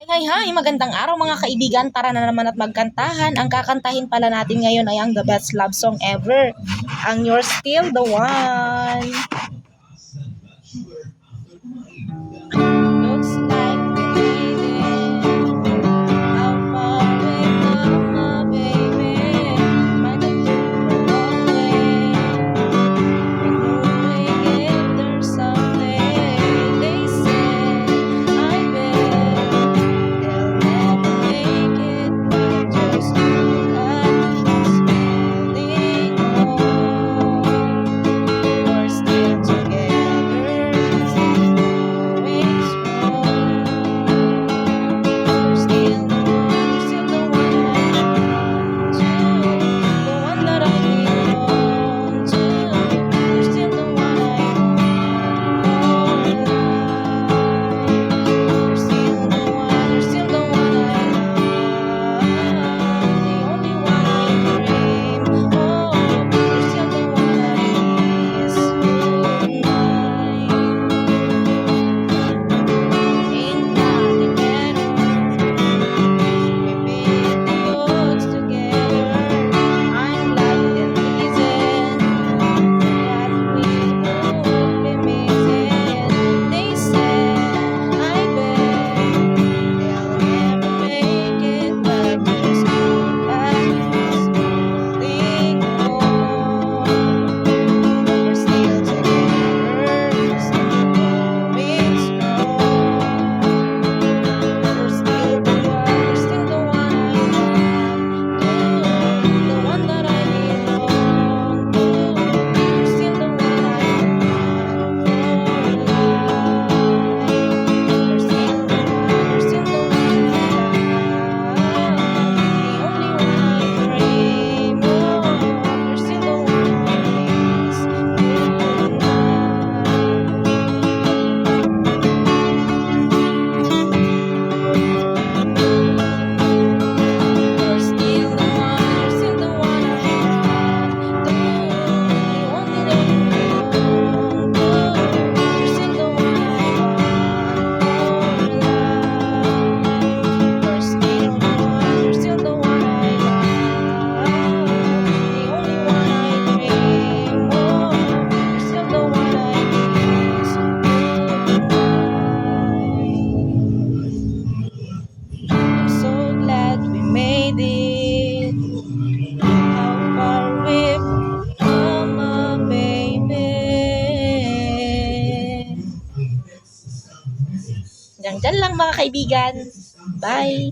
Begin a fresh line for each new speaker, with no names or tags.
Hi, magandang araw mga kaibigan. Tara na naman at magkantahan. Ang kakantahin pala natin ngayon ay ang the best love song ever. Ang You're Still the One. Looks like we made it. How far away from my baby? Might have took a long way. We're growing if there's something they say. I bet they'll never make it, but just look at us holding on. We're still together, still going strong. We're still the one I want to, the one that I belong to. We're still the one I want for life. We're still the one I love, the only one I dream of. We're still the one I miss tonight. Ain't nothing better. We beat the odds together. I'm glad and reason that we would be missing. They said, I bet they'll never make it, but just look at us holding on. We're still together, still going strong. We're still the one I love, the one that I belong to. We're still the one I want for life. We're still the one I love, the only one I dream of. We're still the one I miss tonight. You're still the one I want, the only that you belong to. You're still the one I want for life. You're still the one I love, the only one I dream of. You're still the one I miss tonight. I'm so glad we made it. How far we've come, baby. Diyan lang mga kaibigan. Bye!